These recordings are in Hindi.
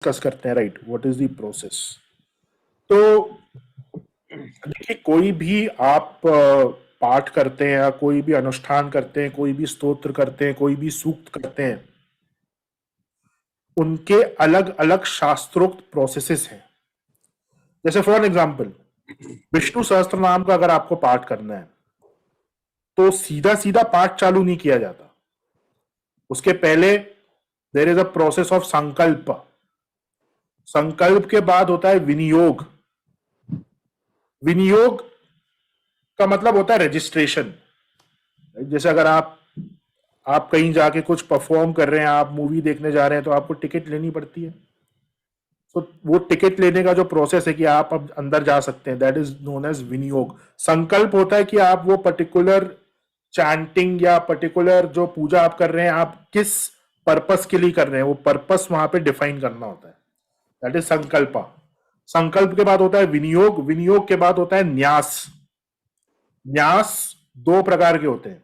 डिस्कस करते हैं, right? What is the process? तो देखिए, कोई भी आप पाठ करते हैं या कोई भी अनुष्ठान करते हैं, कोई भी स्तोत्र करते हैं, कोई भी सूक्त करते हैं, उनके अलग अलग शास्त्रोक्त प्रोसेसेस हैं। जैसे फॉर एग्जाम्पल, विष्णु सहस्त्र नाम का अगर आपको पाठ करना है तो सीधा सीधा पाठ चालू नहीं किया जाता। उसके पहले there is a process of संकल्प। संकल्प के बाद होता है विनियोग। विनियोग का मतलब होता है रजिस्ट्रेशन। जैसे अगर आप कहीं जाके कुछ परफॉर्म कर रहे हैं, आप मूवी देखने जा रहे हैं, तो आपको टिकट लेनी पड़ती है। तो वो टिकट लेने का जो प्रोसेस है कि आप अब अंदर जा सकते हैं, दैट इज नोन एज विनियोग। संकल्प होता है कि आप वो पर्टिकुलर चैंटिंग या पर्टिकुलर जो पूजा आप कर रहे हैं, आप किस पर्पस के लिए कर रहे हैं, वो पर्पस वहां पे डिफाइन करना होता है, दैट इज संकल्प। संकल्प के बाद होता है विनियोग। विनियोग के बाद होता है न्यास। न्यास दो प्रकार के होते हैं,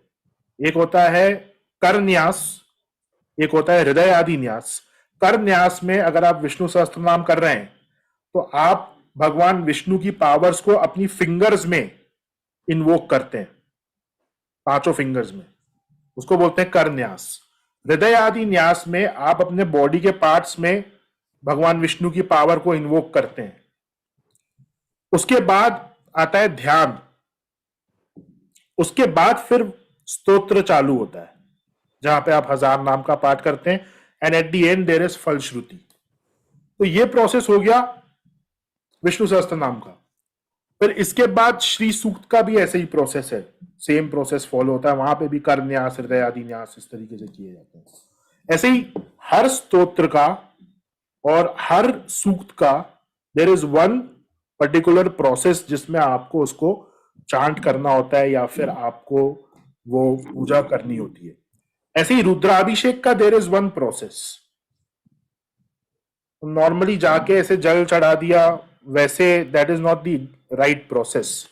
एक होता है कर न्यास, एक होता है हृदय आदि न्यास। कर न्यास में अगर आप विष्णु सहस्त्र नाम कर रहे हैं तो आप भगवान विष्णु की पावर्स को अपनी फिंगर्स में इन्वोक करते हैं, पांचों फिंगर्स में, उसको बोलते हैं कर न्यास। हृदय आदि न्यास में आप अपने बॉडी के पार्ट्स में भगवान विष्णु की पावर को इन्वोक करते हैं। उसके बाद आता है ध्यान। उसके बाद फिर स्तोत्र चालू होता है, जहां पे आप 1000 नाम का पाठ करते हैं, and at the end there is फलश्रुति। तो ये प्रोसेस हो गया विष्णु सहस्त्र नाम का। फिर इसके बाद श्री सूक्त का भी ऐसे ही प्रोसेस है, सेम प्रोसेस फॉलो होता है, वहां पे भी कर न्यास, हृदय आदि न्यास इस तरीके से किए जाते हैं। ऐसे ही हर स्तोत्र का और हर सूक्त का there is one particular process जिसमें आपको उसको चांट करना होता है या फिर आपको वो पूजा करनी होती है। ऐसे ही रुद्राभिषेक का there is one process. Normally जाके ऐसे जल चढ़ा दिया, वैसे that is not the right process.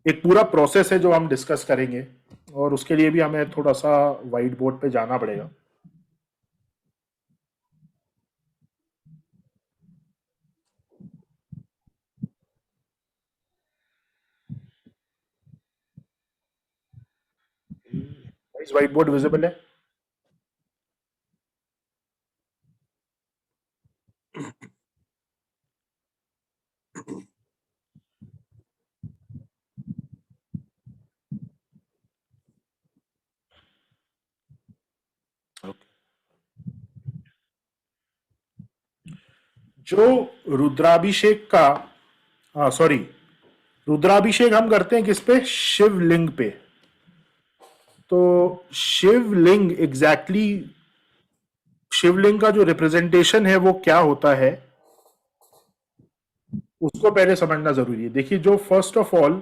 एक पूरा प्रोसेस है जो हम डिस्कस करेंगे, और उसके लिए भी हमें थोड़ा सा व्हाइट बोर्ड पे जाना पड़ेगा। इस व्हाइट बोर्ड विजिबल है? जो रुद्राभिषेक का, हाँ सॉरी, रुद्राभिषेक हम करते हैं किस पे? शिवलिंग पे। तो शिवलिंग एग्जैक्टली शिवलिंग का जो रिप्रेजेंटेशन है वो क्या होता है, उसको पहले समझना जरूरी है। देखिए, जो फर्स्ट ऑफ ऑल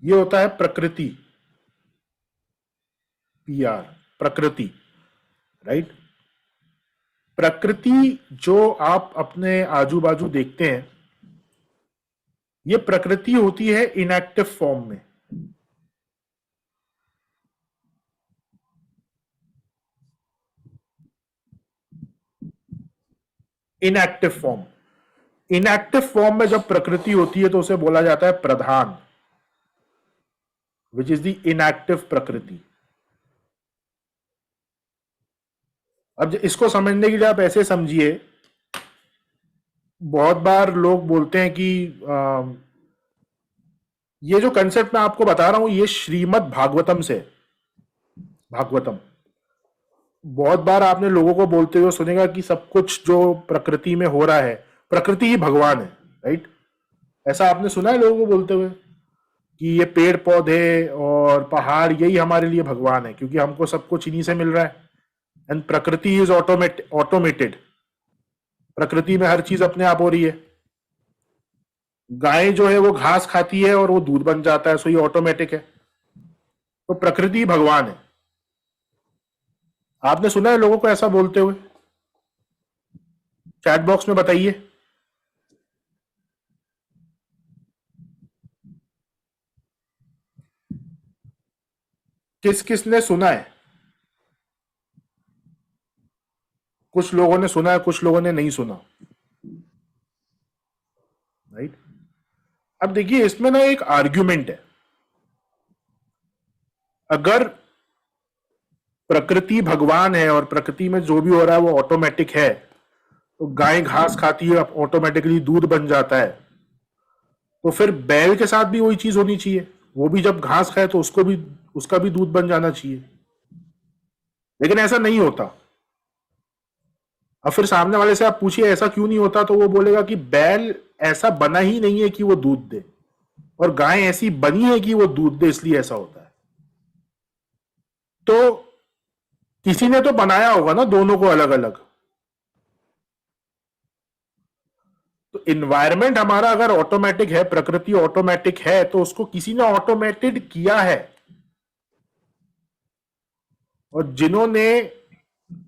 ये होता है प्रकृति, PR, प्रकृति, राइट? प्रकृति जो आप अपने आजू बाजू देखते हैं, ये प्रकृति होती है इनएक्टिव फॉर्म में। इनएक्टिव फॉर्म, इनएक्टिव फॉर्म में जब प्रकृति होती है तो उसे बोला जाता है प्रधान, विच इज द इनएक्टिव प्रकृति। अब इसको समझने के लिए आप ऐसे समझिए, बहुत बार लोग बोलते हैं कि ये जो कंसेप्ट मैं आपको बता रहा हूं ये श्रीमद् भागवतम से, भागवतम। बहुत बार आपने लोगों को बोलते हुए सुनेगा कि सब कुछ जो प्रकृति में हो रहा है, प्रकृति ही भगवान है, राइट? ऐसा आपने सुना है लोगों को बोलते हुए कि ये पेड़ पौधे और पहाड़ यही हमारे लिए भगवान है, क्योंकि हमको सब कुछ इन्हीं से मिल रहा है। एंड प्रकृति इज ऑटोमेटेड। प्रकृति में हर चीज अपने आप हो रही है। गाय जो है वो घास खाती है और वो दूध बन जाता है, सो ये ऑटोमेटिक है। तो प्रकृति भगवान है। आपने सुना है लोगों को ऐसा बोलते हुए? चैट बॉक्स में बताइए। किस किसने सुना है? कुछ लोगों ने सुना है, कुछ लोगों ने नहीं सुना, राइट? अब देखिए, इसमें ना एक आर्ग्यूमेंट है। अगर प्रकृति भगवान है और प्रकृति में जो भी हो रहा है वो ऑटोमेटिक है, तो गाय घास खाती है, ऑटोमेटिकली दूध बन जाता है, तो फिर बैल के साथ भी वही चीज होनी चाहिए। वो भी जब घास खाए तो उसको भी, उसका भी दूध बन जाना चाहिए। लेकिन ऐसा नहीं होता। अब फिर सामने वाले से आप पूछिए ऐसा क्यों नहीं होता, तो वो बोलेगा कि बैल ऐसा बना ही नहीं है कि वो दूध दे, और गाय ऐसी बनी है कि वो दूध दे, इसलिए ऐसा होता है। तो किसी ने तो बनाया होगा ना दोनों को अलग अलग। तो इन्वायरमेंट हमारा अगर ऑटोमेटिक है, प्रकृति ऑटोमेटिक है, तो उसको किसी ने ऑटोमेटेड किया है, और जिन्होंने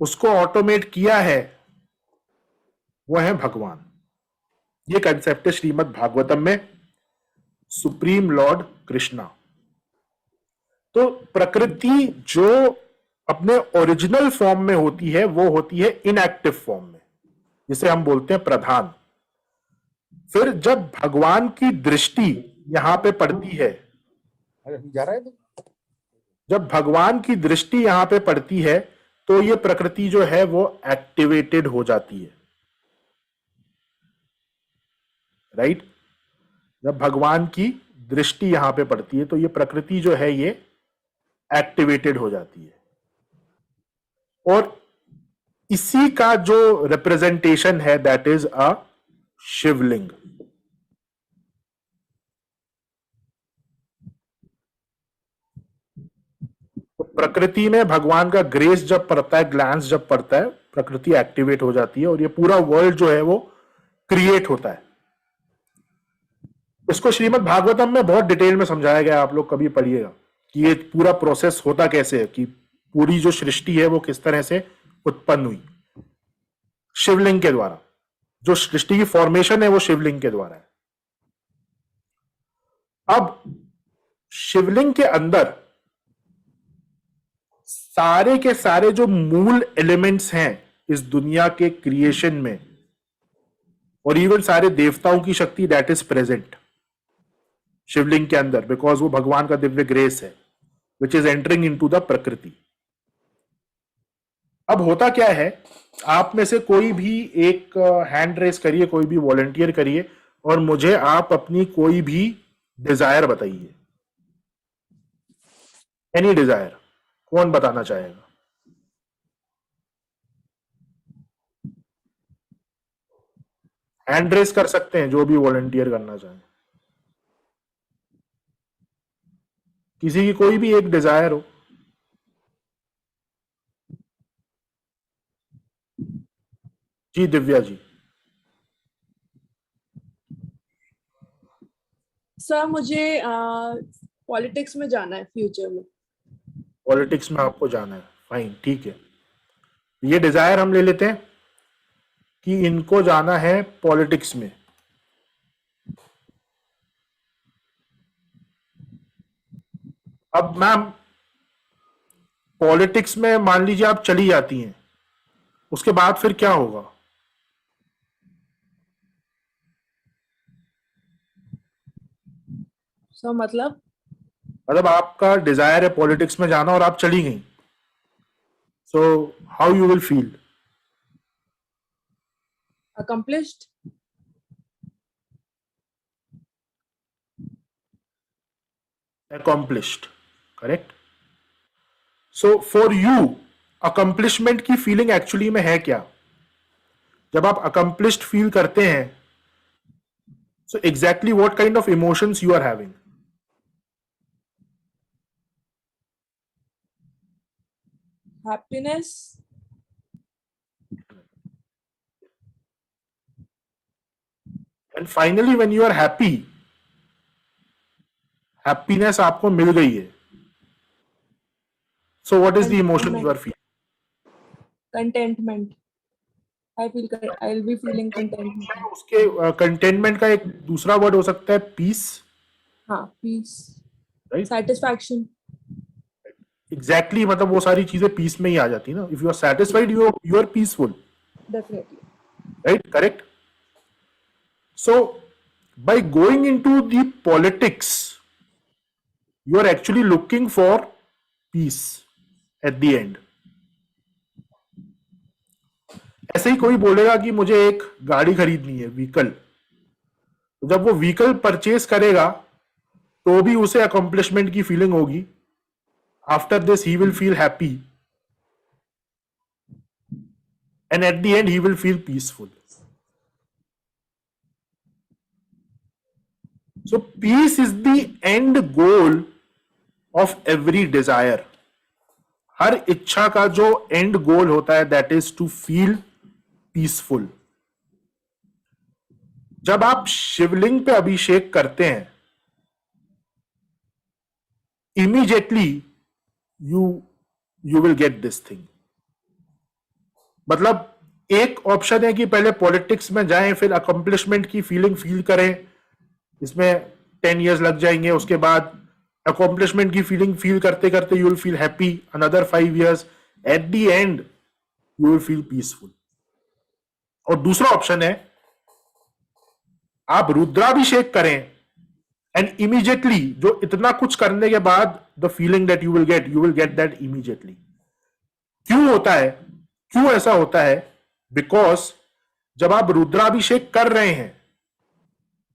उसको ऑटोमेट किया है वो है भगवान। ये कंसेप्ट है श्रीमद् भागवतम में, सुप्रीम लॉर्ड कृष्णा। तो प्रकृति जो अपने ओरिजिनल फॉर्म में होती है वो होती है इनएक्टिव फॉर्म में, जिसे हम बोलते हैं प्रधान। फिर जब भगवान की दृष्टि यहां पे पड़ती है, जा रहा है तो? जब भगवान की दृष्टि यहां पे पड़ती है तो ये प्रकृति जो है वो एक्टिवेटेड हो जाती है, राइट? जब भगवान की दृष्टि यहां पे पड़ती है तो ये प्रकृति जो है ये एक्टिवेटेड हो जाती है। और इसी का जो रिप्रेजेंटेशन है दैट इज अ शिवलिंग। तो प्रकृति में भगवान का ग्रेस जब पड़ता है, ग्लैंस जब पड़ता है, प्रकृति एक्टिवेट हो जाती है और ये पूरा वर्ल्ड जो है वो क्रिएट होता है। इसको श्रीमद् भागवतम में बहुत डिटेल में समझाया गया, आप लोग कभी पढ़िएगा कि ये पूरा प्रोसेस होता कैसे है, कि पूरी जो सृष्टि है वो किस तरह से उत्पन्न हुई शिवलिंग के द्वारा। जो सृष्टि की फॉर्मेशन है वो शिवलिंग के द्वारा है। अब शिवलिंग के अंदर सारे के सारे जो मूल एलिमेंट्स हैं इस दुनिया के क्रिएशन में, और इवन सारे देवताओं की शक्ति दैट इज प्रेजेंट शिवलिंग के अंदर, बिकॉज वो भगवान का दिव्य ग्रेस है which is entering into the प्रकृति। अब होता क्या है, आप में से कोई भी एक हैंड रेस करिए, कोई भी वॉलंटियर करिए, और मुझे आप अपनी कोई भी डिजायर बताइए, एनी डिजायर। कौन बताना चाहेगा? हैंड रेस कर सकते हैं जो भी वॉलंटियर करना चाहे। किसी की कोई भी एक डिजायर हो। जी दिव्या जी। सर मुझे पॉलिटिक्स में जाना है फ्यूचर में। पॉलिटिक्स में आपको जाना है, फाइन, ठीक है। ये डिजायर हम ले लेते हैं कि इनको जाना है पॉलिटिक्स में। अब मैम, पॉलिटिक्स में मान लीजिए आप चली जाती हैं, उसके बाद फिर क्या होगा? सर मतलब आपका डिजायर है पॉलिटिक्स में जाना और आप चली गई, so how you will feel? accomplished। accomplished, correct. So for you accomplishment की फीलिंग एक्चुअली में है क्या? जब आप अकम्पलिश्ड फील करते हैं, so exactly what kind of emotions you are having? happiness। And finally when you are happy, happiness आपको मिल गई है, so what is the emotion you are feeling? contentment। I will be feeling contentment। उसके कंटेनमेंट का एक दूसरा वर्ड हो सकता है पीस, हाँ, peace। राइट? satisfaction। एग्जैक्टली मतलब वो सारी चीजें पीस में ही आ जाती ना. If you are satisfied, you are peaceful. Definitely. Right, correct. So by going into the politics, you are actually looking for peace at the end. ऐसे ही कोई बोलेगा कि मुझे एक गाड़ी खरीदनी है, व्हीकल. तो जब वो व्हीकल परचेस करेगा तो भी उसे अकम्पलिशमेंट की फीलिंग होगी. After this he will feel happy and at the end he will feel peaceful. So peace is the end goal of every desire. हर इच्छा का जो एंड गोल होता है that is to feel peaceful. जब आप शिवलिंग पे अभिषेक करते हैं, immediately you you will get this thing. मतलब एक ऑप्शन है कि पहले पॉलिटिक्स में जाएं, फिर अकम्पलिशमेंट की फीलिंग फील करें. इसमें 10 years लग जाएंगे. उसके बाद अकम्पलिशमेंट की फीलिंग फील करते करते you will feel happy. Another 5 years. Eight the and you will feel peaceful. और दूसरा ऑप्शन है आप रुद्राभिषेक करें एंड इमीडिएटली जो इतना कुछ करने के बाद the feeling that you will get that immediately. क्यों होता है, क्यों ऐसा होता है? बिकॉज जब आप रुद्राभिषेक कर रहे हैं,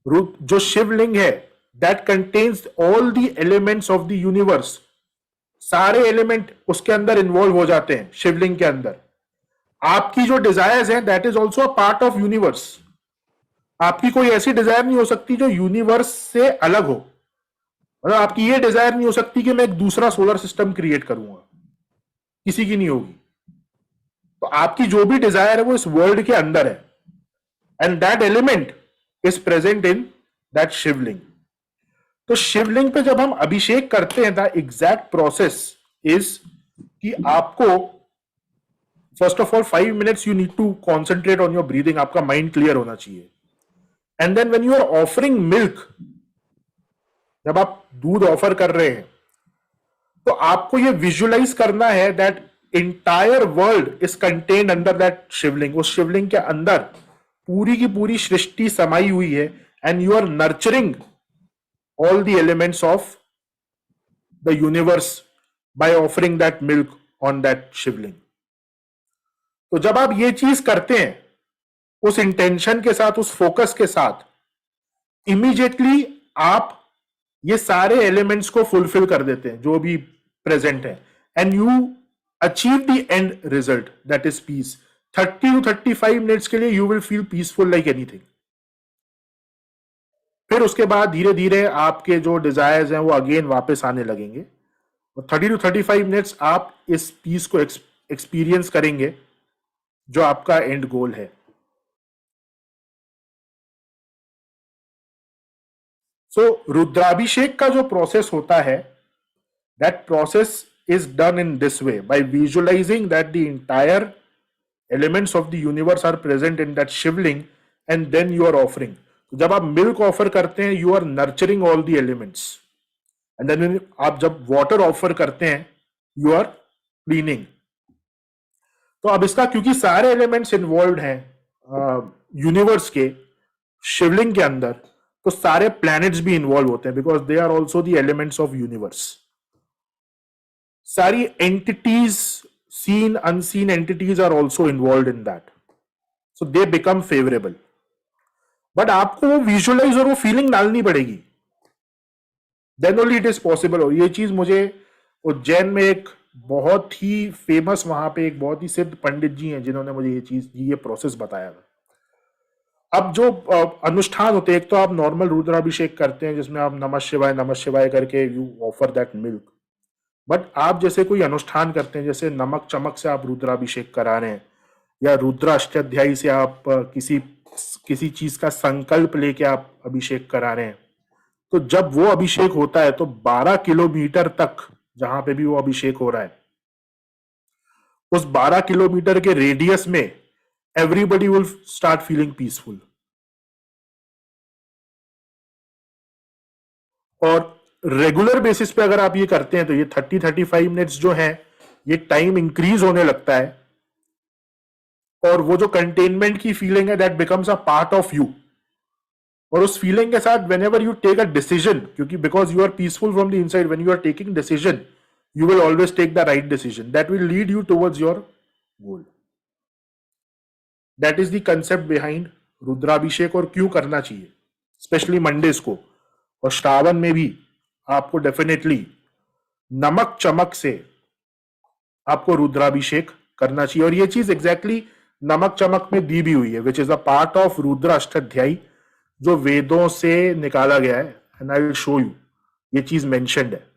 जो शिवलिंग है that contains all the elements of the universe. सारे एलिमेंट उसके अंदर इन्वॉल्व हो जाते हैं शिवलिंग के अंदर. आपकी जो डिजायर्स हैं that is also a part of universe. आपकी कोई ऐसी डिजायर नहीं हो सकती जो यूनिवर्स से अलग हो. मतलब आपकी ये डिजायर नहीं हो सकती कि मैं एक दूसरा सोलर सिस्टम क्रिएट करूंगा. किसी की नहीं होगी. तो आपकी जो भी डिजायर है वो इस वर्ल्ड के अंदर है. And that element is present in that Shivling. तो शिवलिंग पे जब हम अभिषेक करते हैं द एग्जैक्ट प्रोसेस इज कि आपको first of all 5 minutes you need to concentrate on your breathing. आपका माइंड क्लियर होना चाहिए. And then when you are offering milk, जब आप दूध ऑफर कर रहे हैं तो आपको यह विजुअलाइज करना है that entire world is contained under that Shivling. उस शिवलिंग के अंदर पूरी की पूरी सृष्टि समाई हुई है. And you are nurturing all the elements of the universe by offering that milk on that Shivling. तो जब आप ये चीज करते हैं उस इंटेंशन के साथ, उस फोकस के साथ, इमीडिएटली आप ये सारे एलिमेंट्स को फुलफिल कर देते हैं जो भी प्रेजेंट है. And you achieve the end result that is peace. 30 to 35 minutes के लिए you will feel peaceful like anything. फिर उसके बाद धीरे धीरे आपके जो डिजायर्स हैं वो अगेन वापस आने लगेंगे. और 30 to 35 मिनट्स आप इस पीस को एक्सपीरियंस करेंगे जो आपका एंड गोल है. सो रुद्राभिषेक का जो प्रोसेस होता है that process is done in this way by visualizing that the entire elements of the universe are present in that shivling and then you are offering. तो जब आप मिल्क ऑफर करते हैं you are nurturing all the elements. And then आप जब वाटर ऑफर करते हैं यू आर क्लीनिंग. तो अब इसका क्योंकि सारे एलिमेंट्स इन्वॉल्व हैं यूनिवर्स के शिवलिंग के अंदर, तो सारे प्लैनेट्स भी इन्वॉल्व होते हैं because they are also the elements of universe. सारी entities, seen unseen entities are also involve in that. So they become favourable. But आपको वो विजुअलाइज और वो फीलिंग डालनी पड़ेगी. Then only it is possible. और ये चीज मुझे उज्जैन में एक बहुत ही फेमस, वहां पे एक बहुत ही सिद्ध पंडित जी हैं जिन्होंने मुझे ये प्रोसेस बताया था. अब जो अनुष्ठान होते हैं, एक तो आप नॉर्मल रुद्राभिषेक करते हैं जिसमें आप नमः शिवाय करके you offer that milk. But आप जैसे कोई अनुष्ठान करते हैं, जैसे नमक चमक से आप रुद्राभिषेक करा रहे हैं या रुद्र अष्टाध्यायी से आप किसी चीज का संकल्प लेके आप अभिषेक करा रहे हैं, तो जब वो अभिषेक होता है तो 12 किलोमीटर तक जहां पे भी वो अभिषेक हो रहा है, उस 12 किलोमीटर के रेडियस में everybody will start feeling peaceful. और रेगुलर बेसिस पे अगर आप ये करते हैं तो ये 30-35 मिनट्स जो है ये टाइम इंक्रीज होने लगता है, और वो जो कंटेनमेंट की फीलिंग है that becomes a part of you. और उस फीलिंग के साथ whenever you take a decision, क्योंकि because you are peaceful from the inside, when you are taking decision you will always take the right decision that will lead you towards your goal. That is the concept behind रुद्राभिषेक और क्यों करना चाहिए, स्पेशली मंडेज को। और श्रावण में भी आपको डेफिनेटली नमक चमक से आपको रुद्राभिषेक करना चाहिए। और ये चीज एग्जैक्टली नमक चमक में दी भी हुई है, which is a part of Rudra Ashtadhyayi जो वेदों से निकाला गया है, and I will show you ये चीज मेंशन्ड है।